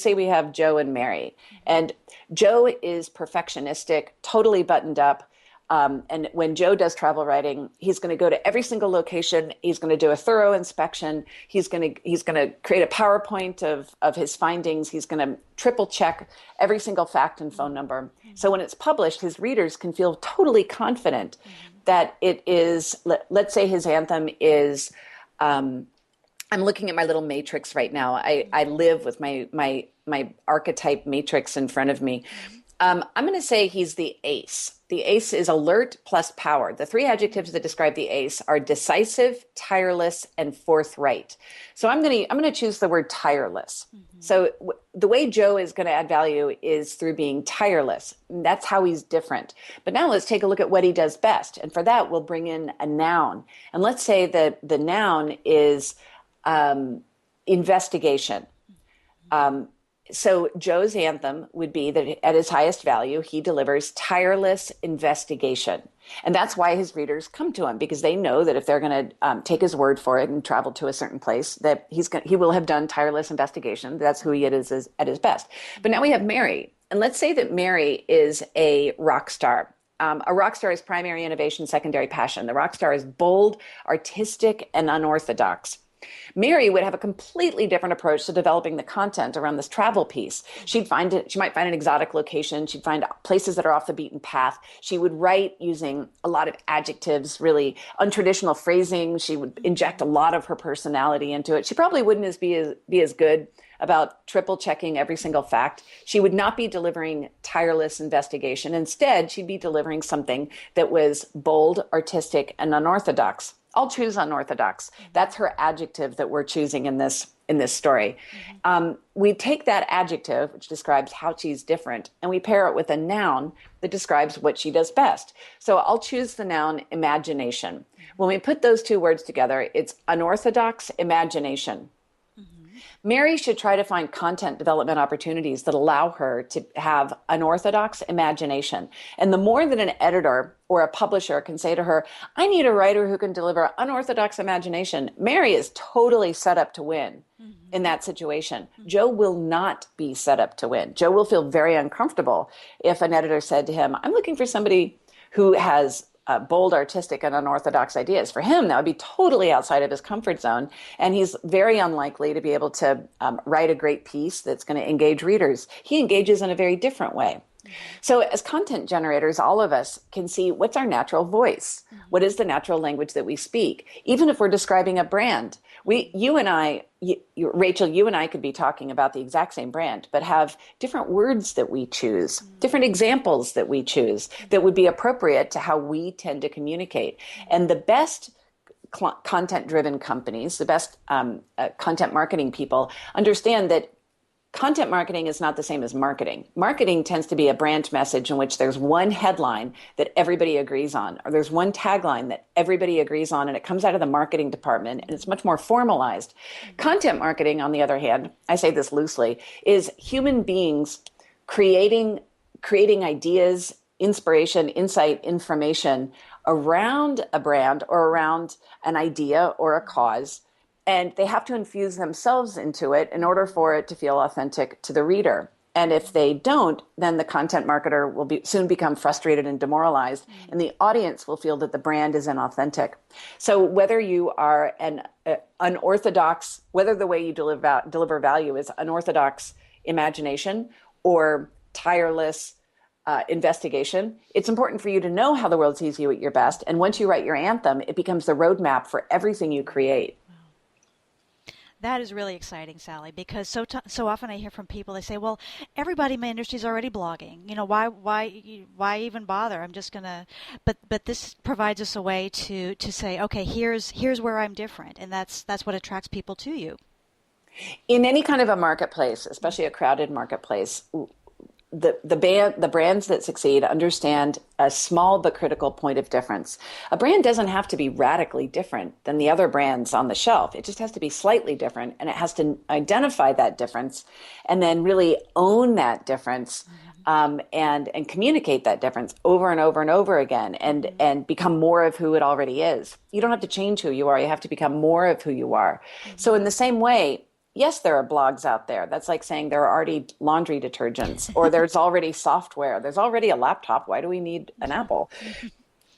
we have Joe and Mary, and Joe is perfectionistic, totally buttoned up. And when Joe does travel writing, he's going to go to every single location. He's going to do a thorough inspection. He's going to create a PowerPoint of his findings. He's going to triple check every single fact and phone number. So when it's published, his readers can feel totally confident that it is, let's say his anthem is, I'm looking at my little matrix right now. I live with my archetype matrix in front of me. I'm going to say he's the ace. The ace is alert plus power. The 3 adjectives that describe the ace are decisive, tireless, and forthright. So I'm going to choose the word tireless. So the way Joe is going to add value is through being tireless. That's how he's different. But now let's take a look at what he does best. And for that, we'll bring in a noun. And let's say that the noun is investigation. So Joe's anthem would be that at his highest value, he delivers tireless investigation. And that's why his readers come to him, because they know that if they're going to take his word for it and travel to a certain place, that he will have done tireless investigation. That's who he is at his best. But now we have Mary. And let's say that Mary is a rock star. A rock star is primary innovation, secondary passion. The rock star is bold, artistic, and unorthodox. Mary would have a completely different approach to developing the content around this travel piece. She might find an exotic location. She'd find places that are off the beaten path. She would write using a lot of adjectives, really untraditional phrasing. She would inject a lot of her personality into it. She probably wouldn't be as good about triple checking every single fact. She would not be delivering tireless investigation. Instead, she'd be delivering something that was bold, artistic, and unorthodox. I'll choose unorthodox. That's her adjective that we're choosing in this story. We take that adjective, which describes how she's different, and we pair it with a noun that describes what she does best. So I'll choose the noun imagination. When we put those 2 words together, it's unorthodox imagination. Mary should try to find content development opportunities that allow her to have unorthodox imagination. And the more that an editor or a publisher can say to her, I need a writer who can deliver unorthodox imagination, Mary is totally set up to win in that situation. Joe will not be set up to win. Joe will feel very uncomfortable if an editor said to him, I'm looking for somebody who has bold, artistic, and unorthodox ideas. For him, that would be totally outside of his comfort zone, and he's very unlikely to be able to write a great piece that's going to engage readers. He engages in a very different way. So as content generators, all of us can see what's our natural voice. What is the natural language that we speak? Even if we're describing a brand, Rachel, you and I could be talking about the exact same brand, but have different words that we choose, different examples that we choose that would be appropriate to how we tend to communicate. And the best content-driven companies, the best content marketing people understand that content marketing is not the same as marketing. Marketing tends to be a brand message in which there's one headline that everybody agrees on, or there's one tagline that everybody agrees on, and it comes out of the marketing department, and it's much more formalized. Content marketing, on the other hand, I say this loosely, is human beings creating ideas, inspiration, insight, information around a brand or around an idea or a cause. And they have to infuse themselves into it in order for it to feel authentic to the reader. And if they don't, then the content marketer will soon become frustrated and demoralized, and the audience will feel that the brand is inauthentic. So whether you are an unorthodox, whether the way you deliver value is unorthodox imagination or tireless investigation, it's important for you to know how the world sees you at your best. And once you write your anthem, it becomes the roadmap for everything you create. That is really exciting, Sally, because so often I hear from people, they say, well, everybody in my industry is already blogging. Why even bother? I'm just going to, but this provides us a way to say, okay, here's where I'm different. And that's what attracts people to you. In any kind of a marketplace, especially a crowded marketplace, the brands that succeed understand a small but critical point of difference. A brand doesn't have to be radically different than the other brands on the shelf. It just has to be slightly different, and it has to identify that difference and then really own that difference, and communicate that difference over and over and over again, and become more of who it already is. You don't have to change who you are. You have to become more of who you are. So in the same way, yes, there are blogs out there. That's like saying there are already laundry detergents, or there's already software. There's already a laptop. Why do we need an Apple?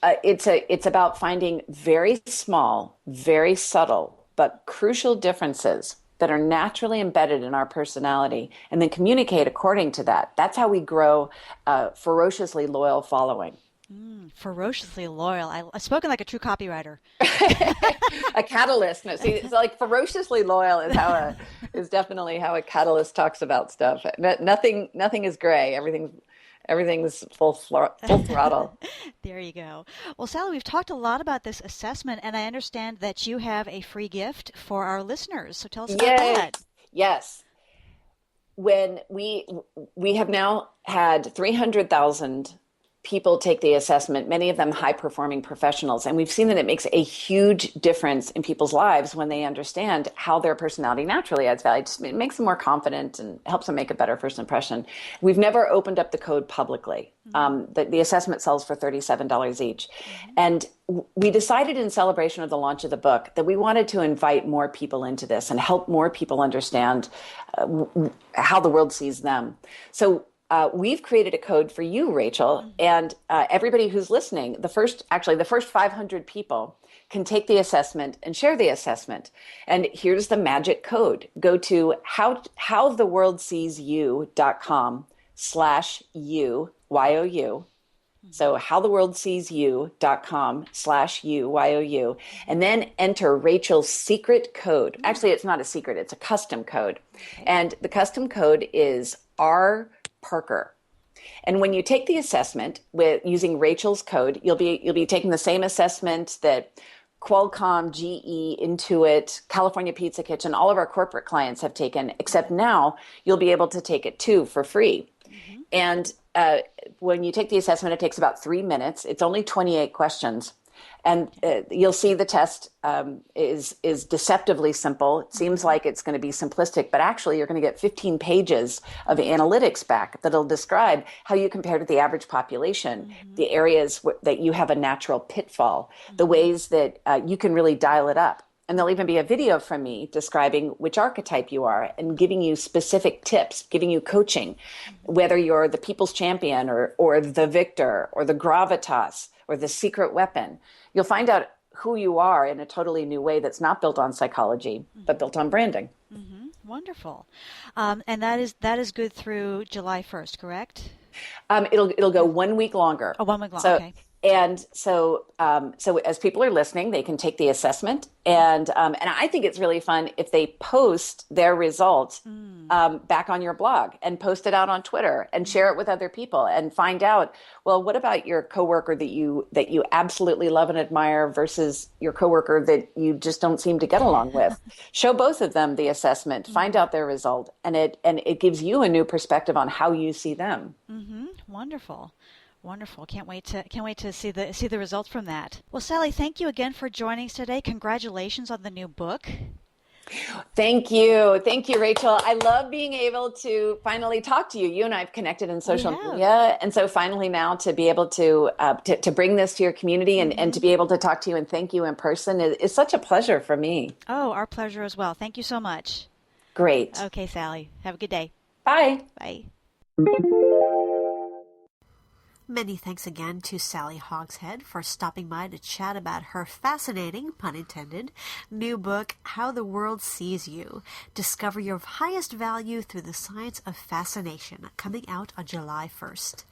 It's about finding very small, very subtle, but crucial differences that are naturally embedded in our personality, and then communicate according to that. That's how we grow a ferociously loyal following. Ferociously loyal. I've spoken like a true copywriter. A catalyst. No, see, it's like ferociously loyal is definitely how a catalyst talks about stuff. Nothing is gray. Everything's full throttle. There you go. Well, Sally, we've talked a lot about this assessment, and I understand that you have a free gift for our listeners. So tell us about that. Yes. When we have now had 300,000 people take the assessment, many of them high-performing professionals, and we've seen that it makes a huge difference in people's lives when they understand how their personality naturally adds value. It makes them more confident and helps them make a better first impression. We've never opened up the code publicly. The assessment sells for $37 each. And we decided in celebration of the launch of the book that we wanted to invite more people into this and help more people understand how the world sees them. So we've created a code for you, Rachel, and everybody who's listening. The first 500 people can take the assessment and share the assessment. And here's the magic code. Go to howtheworldseesyou.com/you, Y-O-U. So howtheworldseesyou.com/you, Y-O-U. And then enter Rachel's secret code. Actually, it's not a secret. It's a custom code. And the custom code is R Parker. And when you take the assessment using Rachel's code, you'll be taking the same assessment that Qualcomm, GE, Intuit, California Pizza Kitchen, all of our corporate clients have taken, except now you'll be able to take it too for free. And when you take the assessment, it takes about 3 minutes. It's only 28 questions. And you'll see the test is deceptively simple. It seems like it's going to be simplistic, but actually you're going to get 15 pages of analytics back that'll describe how you compare to the average population, the areas that you have a natural pitfall, the ways that you can really dial it up. And there'll even be a video from me describing which archetype you are and giving you specific tips, giving you coaching, whether you're the people's champion or the victor or the gravitas or the secret weapon. You'll find out who you are in a totally new way that's not built on psychology, but built on branding. Wonderful. And that is good through July 1st, correct? It'll go 1 week longer. Oh, 1 week longer, okay. And so as people are listening, they can take the assessment, and I think it's really fun if they post their results back on your blog and post it out on Twitter and share it with other people and find out, well, what about your coworker that you absolutely love and admire versus your coworker that you just don't seem to get along with? Show both of them the assessment, find out their result, and it gives you a new perspective on how you see them. Wonderful. Wonderful. Can't wait to see the results from that. Well, Sally, thank you again for joining us today. Congratulations on the new book. Thank you. Thank you, Rachel. I love being able to finally talk to you. You and I have connected in social media. And so finally now to be able to bring this to your community and to be able to talk to you and thank you in person is such a pleasure for me. Oh, our pleasure as well. Thank you so much. Great. Okay, Sally. Have a good day. Bye. Bye. Many thanks again to Sally Hogshead for stopping by to chat about her fascinating, pun intended, new book, How the World Sees You. Discover your highest value through the science of fascination, coming out on July 1st.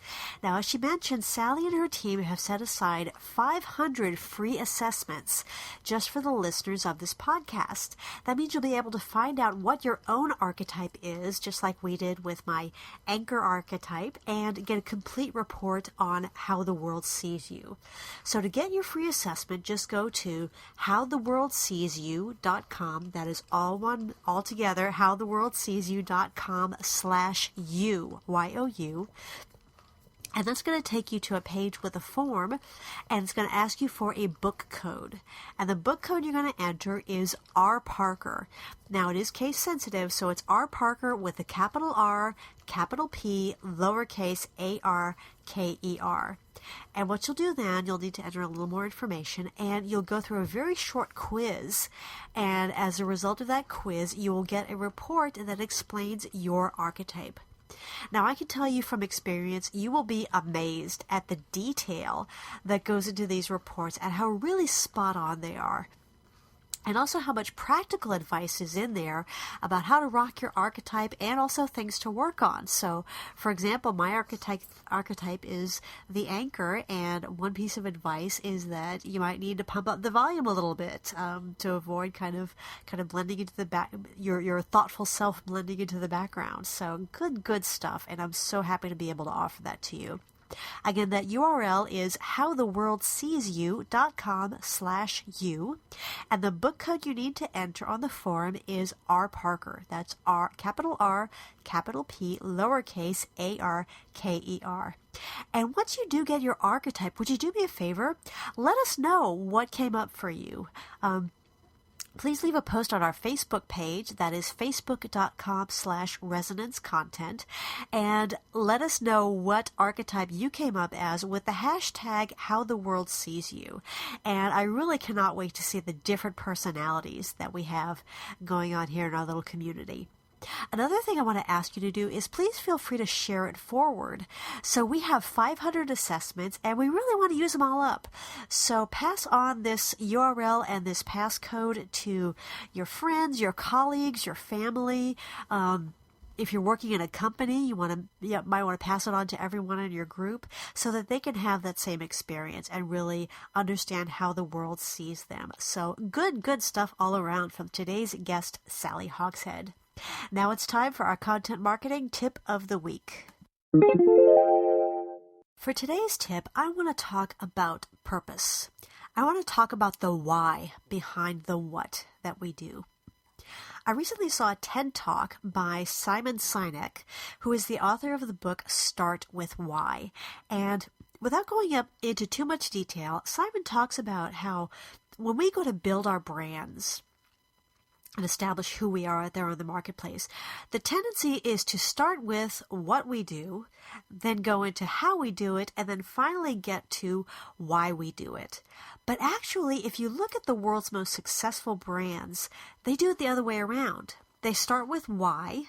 Now, as she mentioned, Sally and her team have set aside 500 free assessments just for the listeners of this podcast. That means you'll be able to find out what your own archetype is, just like we did with my anchor archetype, and get a complete report on how the world sees you. So to get your free assessment, just go to howtheworldseesyou.com. That is all together, howtheworldseesyou.com/you, Y-O-U. And that's going to take you to a page with a form, and it's going to ask you for a book code. And the book code you're going to enter is R Parker. Now, it is case sensitive, so it's R Parker with a capital R, capital P, lowercase A-R-K-E-R. And what you'll do then, you'll need to enter a little more information, and you'll go through a very short quiz. And as a result of that quiz, you will get a report that explains your archetype. Now, I can tell you from experience, you will be amazed at the detail that goes into these reports and how really spot on they are. And also how much practical advice is in there about how to rock your archetype and also things to work on. So, for example, my archetype is the anchor, and one piece of advice is that you might need to pump up the volume a little bit to avoid kind of blending into the back, your thoughtful self blending into the background. So good stuff, and I'm so happy to be able to offer that to you. Again, that URL is howtheworldseesyou.com/you, and the book code you need to enter on the form is R Parker. That's R, capital P, lowercase A-R-K-E-R. And once you do get your archetype, would you do me a favor? Let us know what came up for you. Please leave a post on our Facebook page, that is facebook.com/resonance content, and let us know what archetype you came up as with the hashtag #HowTheWorldSeesYou. And I really cannot wait to see the different personalities that we have going on here in our little community. Another thing I want to ask you to do is please feel free to share it forward. So we have 500 assessments, and we really want to use them all up. So pass on this URL and this passcode to your friends, your colleagues, your family. If you're working in a company, you might want to pass it on to everyone in your group so that they can have that same experience and really understand how the world sees them. So good stuff all around from today's guest, Sally Hogshead. Now it's time for our content marketing tip of the week. For today's tip, I want to talk about purpose. I want to talk about the why behind the what that we do. I recently saw a TED Talk by Simon Sinek, who is the author of the book Start With Why. And without going up into too much detail, Simon talks about how when we go to build our brands and establish who we are out there on the marketplace, the tendency is to start with what we do, then go into how we do it, and then finally get to why we do it. But actually, if you look at the world's most successful brands, they do it the other way around. They start with why,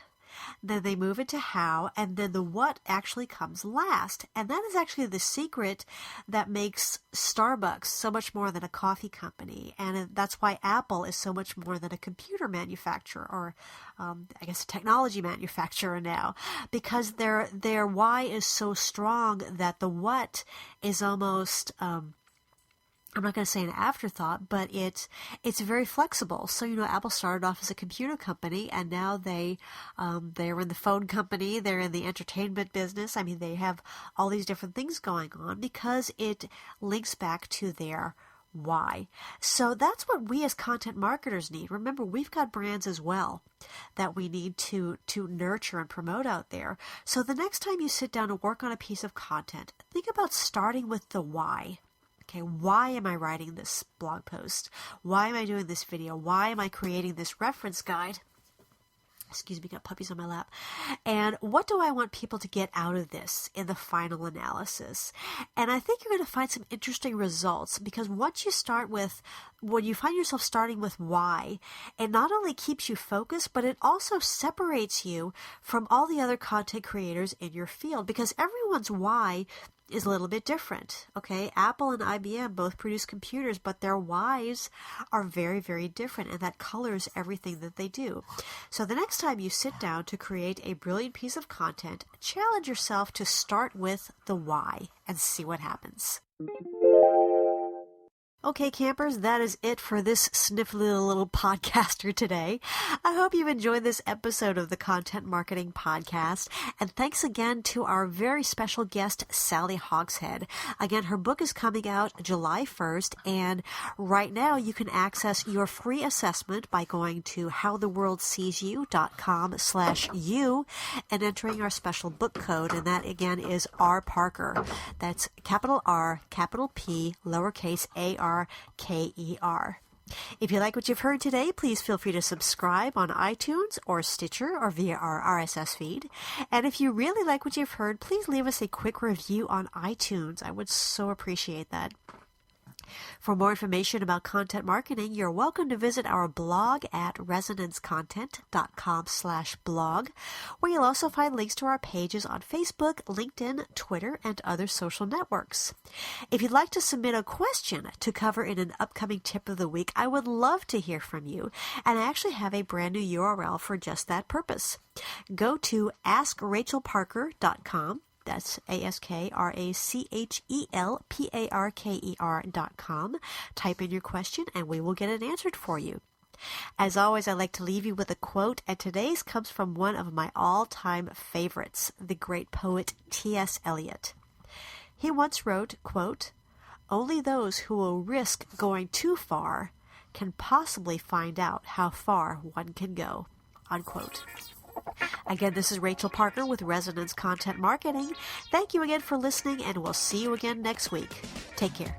then they move into how, and then the what actually comes last. And that is actually the secret that makes Starbucks so much more than a coffee company. And that's why Apple is so much more than a computer manufacturer, or I guess a technology manufacturer now, because their why is so strong that the what is almost I'm not going to say an afterthought, but it's very flexible. So, Apple started off as a computer company, and now they're in the phone company, they're in the entertainment business. I mean, they have all these different things going on because it links back to their why. So that's what we as content marketers need. Remember, we've got brands as well that we need to nurture and promote out there. So the next time you sit down and work on a piece of content, think about starting with the why. Okay, why am I writing this blog post? Why am I doing this video? Why am I creating this reference guide? Excuse me, got puppies on my lap. And what do I want people to get out of this in the final analysis? And I think you're going to find some interesting results, because once you start with, when you find yourself starting with why, it not only keeps you focused, but it also separates you from all the other content creators in your field, because everyone's why is a little bit different. Okay, Apple and IBM both produce computers, but their whys are very, very different, and that colors everything that they do. So the next time you sit down to create a brilliant piece of content, challenge yourself to start with the why and see what happens. Okay, campers, that is it for this sniffly little podcaster today. I hope you've enjoyed this episode of the Content Marketing Podcast. And thanks again to our very special guest, Sally Hogshead. Again, her book is coming out July 1st. And right now you can access your free assessment by going to howtheworldseesyou.com/you and entering our special book code. And that again is R Parker. That's capital R, capital P, lowercase ARKER. If you like what you've heard today, please feel free to subscribe on iTunes or Stitcher or via our RSS feed. And if you really like what you've heard, please leave us a quick review on iTunes. I would so appreciate that. For more information about content marketing, you're welcome to visit our blog at resonancecontent.com/blog, where you'll also find links to our pages on Facebook, LinkedIn, Twitter, and other social networks. If you'd like to submit a question to cover in an upcoming tip of the week, I would love to hear from you, and I actually have a brand new URL for just that purpose. Go to askrachelparker.com. That's ASKRACHELPARKER.com. Type in your question and we will get it answered for you. As always, I like to leave you with a quote, and today's comes from one of my all-time favorites, the great poet T.S. Eliot. He once wrote, quote, "Only those who will risk going too far can possibly find out how far one can go," unquote. Again, this is Rachel Parker with Resonance Content Marketing. Thank you again for listening, and we'll see you again next week. Take care.